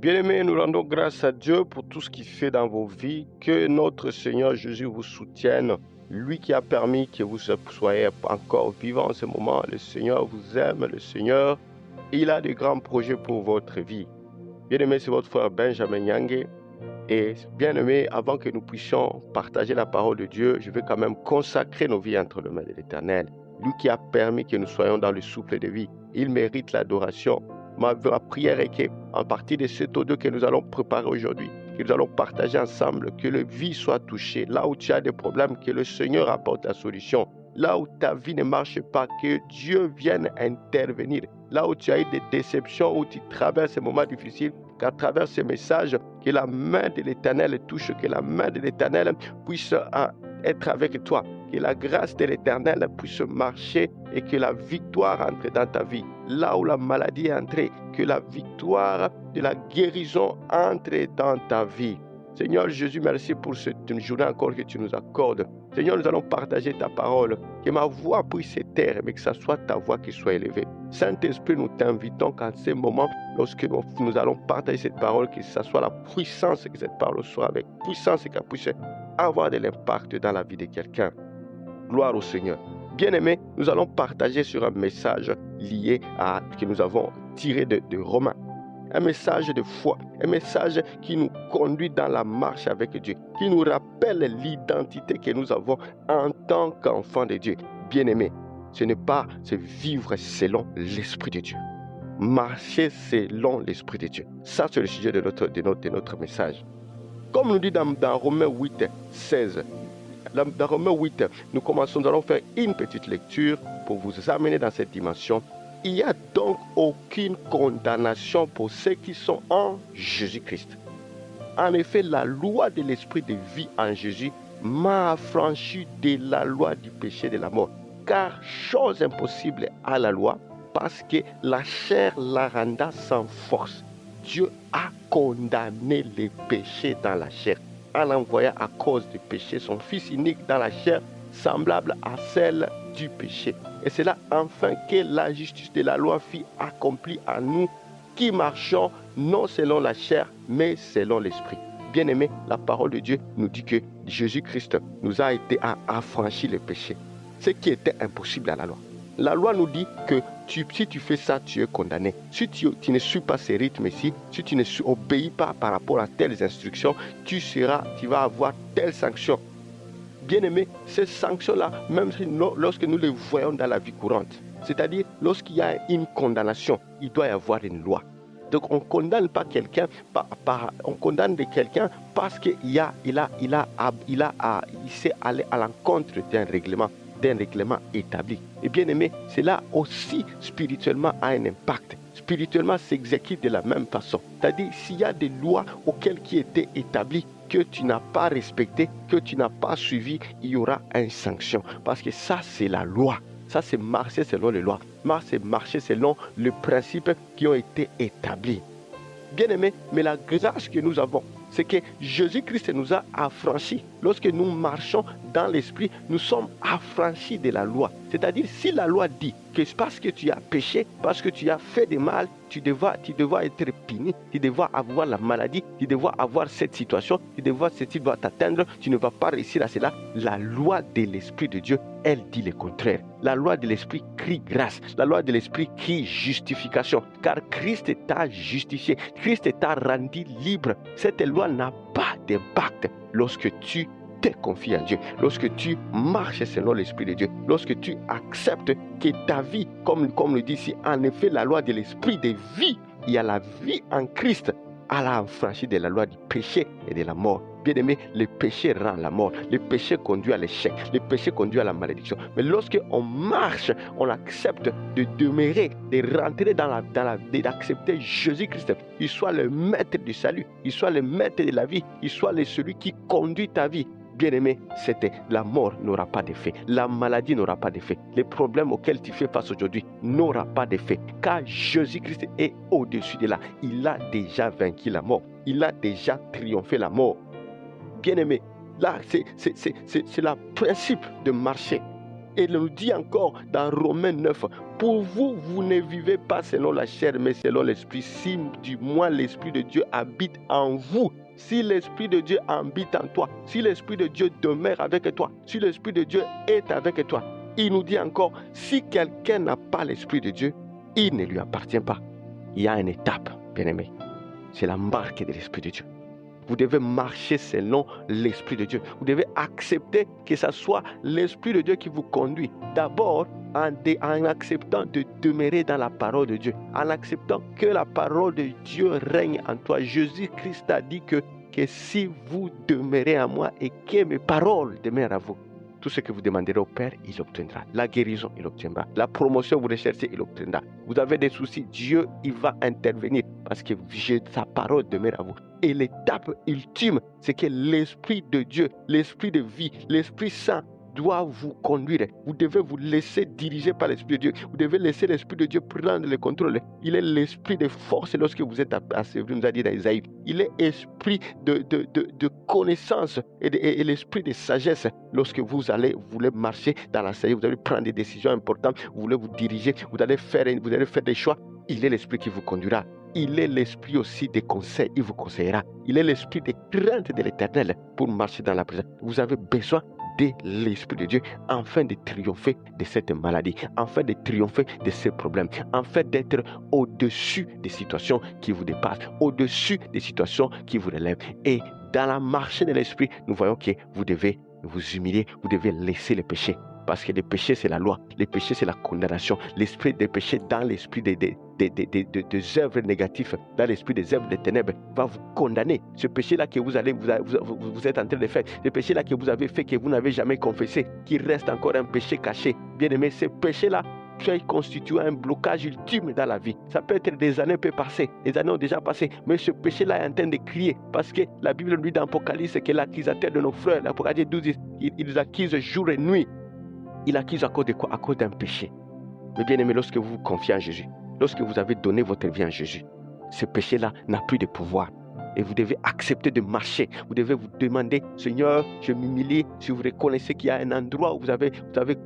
Bien-aimés, nous rendons grâce à Dieu pour tout ce qu'il fait dans vos vies. Que notre Seigneur Jésus vous soutienne. Lui qui a permis que vous soyez encore vivants en ce moment. Le Seigneur vous aime. Le Seigneur, il a de grands projets pour votre vie. Bien-aimé, c'est votre frère Benjamin Nyange. Et bien-aimé, avant que nous puissions partager la parole de Dieu, je vais quand même consacrer nos vies entre les mains de l'Éternel. Lui qui a permis que nous soyons dans le souffle de vie. Il mérite l'adoration. Ma prière est qu'en partie de cet audio que nous allons préparer aujourd'hui, que nous allons partager ensemble, que la vie soit touchée. Là où tu as des problèmes, que le Seigneur apporte la solution. Là où ta vie ne marche pas, que Dieu vienne intervenir. Là où tu as eu des déceptions, où tu traverses ces moments difficiles, qu'à travers ces messages, que la main de l'Éternel touche, que la main de l'Éternel puisse être avec toi, que la grâce de l'Éternel puisse marcher et que la victoire entre dans ta vie. Là où la maladie est entrée, que la victoire de la guérison entre dans ta vie. Seigneur Jésus, merci pour cette journée encore que tu nous accordes. Seigneur, nous allons partager ta parole, que ma voix puisse se taire, mais que ce soit ta voix qui soit élevée. Saint-Esprit, nous t'invitons qu'en ces moments, lorsque nous allons partager cette parole, que ce soit la puissance, que cette parole soit avec puissance et qu'elle puisse avoir de l'impact dans la vie de quelqu'un. Gloire au Seigneur. Bien-aimés, nous allons partager sur un message lié à que nous avons tiré de Romains. Un message de foi, un message qui nous conduit dans la marche avec Dieu, qui nous rappelle l'identité que nous avons en tant qu'enfants de Dieu. Bien-aimés, ce n'est pas se vivre selon l'Esprit de Dieu. Marcher selon l'Esprit de Dieu. Ça, c'est le sujet de notre message. Comme nous dit dans Romains 8, 16, dans Romains 8, nous allons faire une petite lecture pour vous amener dans cette dimension. Il n'y a donc aucune condamnation pour ceux qui sont en Jésus-Christ. En effet, la loi de l'esprit de vie en Jésus m'a affranchi de la loi du péché et de la mort. Car chose impossible à la loi, parce que la chair la renda sans force. Dieu a condamné les péchés dans la chair, en envoyant à cause du péché son Fils unique dans la chair, semblable à celle du péché. Et c'est là enfin que la justice de la loi fut accomplie en nous qui marchons non selon la chair, mais selon l'esprit. Bien-aimé, la parole de Dieu nous dit que Jésus-Christ nous a été affranchi le péché, ce qui était impossible à la loi. La loi nous dit que si tu fais ça, tu es condamné. Si tu ne suis pas ces rythmes ici, si tu ne obéis pas par rapport à telles instructions, tu vas avoir telle sanction. Bien-aimé, ces sanctions-là, même lorsque nous les voyons dans la vie courante, c'est-à-dire lorsqu'il y a une condamnation, il doit y avoir une loi. Donc on ne condamne pas quelqu'un, on condamne quelqu'un parce qu'il s'est allé à l'encontre d'un règlement établi. Et bien aimé, cela aussi spirituellement a un impact. Spirituellement s'exécute de la même façon. C'est-à-dire s'il y a des lois auxquelles qui étaient établies, que tu n'as pas respecté, que tu n'as pas suivi, il y aura une sanction. Parce que ça, c'est la loi. Ça, c'est marcher selon les lois. C'est marcher selon les principes qui ont été établis. Bien aimé, mais la grâce que nous avons, c'est que Jésus-Christ nous a affranchis. Lorsque nous marchons dans l'esprit, nous sommes affranchis de la loi. C'est-à-dire, si la loi dit que parce que tu as péché, parce que tu as fait du mal, tu devras être puni, tu devras avoir la maladie, tu devras avoir cette situation, ceci doit t'atteindre, tu ne vas pas réussir à cela. La loi de l'Esprit de Dieu, elle dit le contraire. La loi de l'Esprit crie grâce. La loi de l'Esprit crie justification. Car Christ t'a justifié. Christ t'a rendu libre. Cette loi n'a pas d'impact lorsque tu te confies en Dieu, lorsque tu marches selon l'Esprit de Dieu, lorsque tu acceptes que ta vie, comme le dit ici, en effet, la loi de l'Esprit de vie, il y a la vie en Christ, à la affranchie de la loi du péché et de la mort. Bien-aimé, le péché rend la mort, le péché conduit à l'échec, le péché conduit à la malédiction. Mais lorsque on marche, on accepte de demeurer, de rentrer d'accepter Jésus-Christ, il soit le maître du salut, il soit le maître de la vie, il soit celui qui conduit ta vie. Bien-aimé, la mort n'aura pas d'effet, la maladie n'aura pas d'effet, les problèmes auxquels tu fais face aujourd'hui n'aura pas d'effet, car Jésus-Christ est au-dessus de là. Il a déjà vaincu la mort, il a déjà triomphé la mort. Bien-aimé, là, c'est le principe de marcher Et il nous dit encore dans Romains 9, pour vous, vous ne vivez pas selon la chair, mais selon l'esprit, si du moins l'Esprit de Dieu habite en vous. Si l'Esprit de Dieu habite en toi, si l'Esprit de Dieu demeure avec toi, si l'Esprit de Dieu est avec toi, il nous dit encore, si quelqu'un n'a pas l'Esprit de Dieu, il ne lui appartient pas. Il y a une étape, bien-aimé. C'est la marque de l'Esprit de Dieu. Vous devez marcher selon l'Esprit de Dieu. Vous devez accepter que ce soit l'Esprit de Dieu qui vous conduit. D'abord, en acceptant de demeurer dans la parole de Dieu. En acceptant que la parole de Dieu règne en toi. Jésus-Christ a dit que si vous demeurez en moi et que mes paroles demeurent à vous, tout ce que vous demanderez au Père, il obtiendra. La guérison, il obtiendra. La promotion, vous recherchez, il obtiendra. Vous avez des soucis, Dieu, il va intervenir parce que sa parole demeure à vous. Et l'étape ultime, c'est que l'Esprit de Dieu, l'Esprit de vie, l'Esprit Saint doit vous conduire. Vous devez vous laisser diriger par l'Esprit de Dieu. Vous devez laisser l'Esprit de Dieu prendre le contrôle. Il est l'Esprit de force lorsque vous êtes asservi, nous a dit dans Isaïe. Il est esprit de connaissance et l'esprit de sagesse lorsque vous voulez marcher dans la sagesse. Vous allez prendre des décisions importantes. Vous voulez vous diriger. Vous allez faire des choix. Il est l'Esprit qui vous conduira. Il est l'Esprit aussi des conseils. Il vous conseillera. Il est l'Esprit des craintes de l'Éternel pour marcher dans la présence. Vous avez besoin de l'Esprit de Dieu, afin de triompher de cette maladie, afin de triompher de ces problèmes, afin d'être au-dessus des situations qui vous dépassent, au-dessus des situations qui vous relèvent. Et dans la marche de l'Esprit, nous voyons que vous devez vous humilier, vous devez laisser le péché. Parce que le péché, c'est la loi. Le péché, c'est la condamnation. L'esprit des péchés dans l'esprit des œuvres négatives, dans l'esprit des œuvres des ténèbres, va vous condamner. Ce péché-là que vous êtes en train de faire, ce péché-là que vous avez fait, que vous n'avez jamais confessé, qui reste encore un péché caché. Bien aimé, ce péché-là, qui constitue un blocage ultime dans la vie. Ça peut être des années peut passer, des années ont déjà passé, mais ce péché-là est en train de crier, parce que la Bible nous dit dans l'Apocalypse que l'accusateur de nos frères, l'Apocalypse 12, il nous accuse jour et nuit. Il accuse à cause de quoi? À cause d'un péché. Mais bien aimé, lorsque vous vous confiez en Jésus, lorsque vous avez donné votre vie en Jésus, ce péché-là n'a plus de pouvoir. Et vous devez accepter de marcher. Vous devez vous demander, Seigneur, je m'humilie. Si vous reconnaissez qu'il y a un endroit où vous avez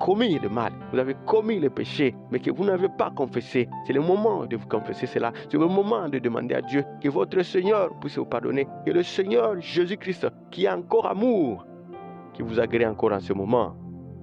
commis le mal, vous avez commis le péché, mais que vous n'avez pas confessé, c'est le moment de vous confesser cela. C'est le moment de demander à Dieu que votre Seigneur puisse vous pardonner. Que le Seigneur Jésus-Christ, qui est encore amour, qui vous agrée encore en ce moment,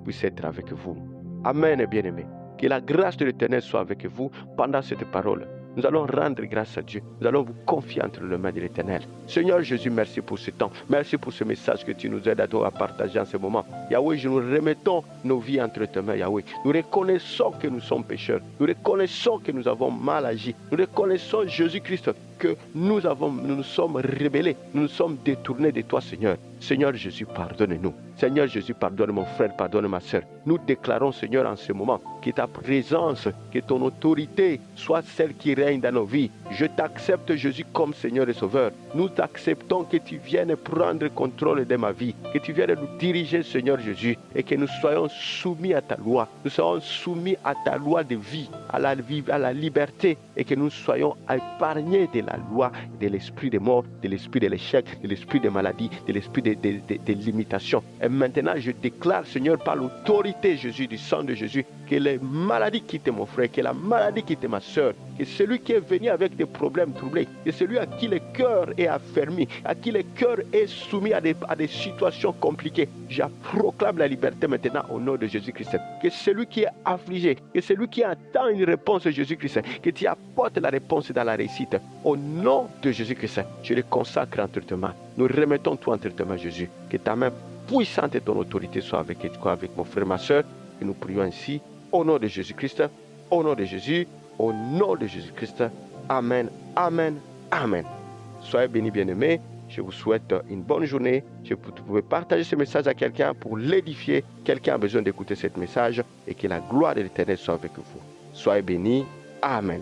puisse être avec vous. Amen, bien-aimés. Que la grâce de l'Éternel soit avec vous pendant cette parole. Nous allons rendre grâce à Dieu. Nous allons vous confier entre les mains de l'Éternel. Seigneur Jésus, merci pour ce temps. Merci pour ce message que tu nous aides à partager en ce moment. Yahweh, nous remettons nos vies entre tes mains, Yahweh. Nous reconnaissons que nous sommes pécheurs. Nous reconnaissons que nous avons mal agi. Nous reconnaissons, Jésus-Christ, que nous nous sommes rebellés. Nous nous sommes détournés de toi, Seigneur. Seigneur Jésus, pardonne-nous. Seigneur Jésus, pardonne mon frère, pardonne ma soeur. Nous déclarons, Seigneur, en ce moment, que ta présence, que ton autorité soit celle qui règne dans nos vies. Je t'accepte, Jésus, comme Seigneur et Sauveur. Nous t'acceptons que tu viennes prendre contrôle de ma vie, que tu viennes nous diriger, Seigneur Jésus, et que nous soyons soumis à ta loi. Nous soyons soumis à ta loi de vie, à la liberté, et que nous soyons épargnés de la loi, de l'esprit de mort, de l'esprit de l'échec, de l'esprit de maladie, de l'esprit de limitation. Et maintenant, je déclare, Seigneur, par l'autorité, Jésus, du sang de Jésus, que les maladies quittent mon frère, que la maladie quitte ma soeur, que celui qui est venu avec des problèmes troublés, que celui à qui le cœur est affermi, à qui le cœur est soumis à des situations compliquées, je proclame la liberté maintenant au nom de Jésus-Christ. Que celui qui est affligé, que celui qui attend une réponse de Jésus-Christ, que tu apportes la réponse dans la réussite. Au nom de Jésus-Christ, je le consacre entre tes mains. Nous remettons toi entre tes mains, Jésus. Que ta main puissante et ton autorité soit avec mon frère, ma soeur. Et nous prions ainsi. Au nom de Jésus-Christ, au nom de Jésus, au nom de Jésus-Christ. Amen, amen, amen. Soyez bénis, bien-aimés. Je vous souhaite une bonne journée. Vous pouvez partager ce message à quelqu'un pour l'édifier. Quelqu'un a besoin d'écouter ce message et que la gloire de l'Éternel soit avec vous. Soyez bénis. Amen.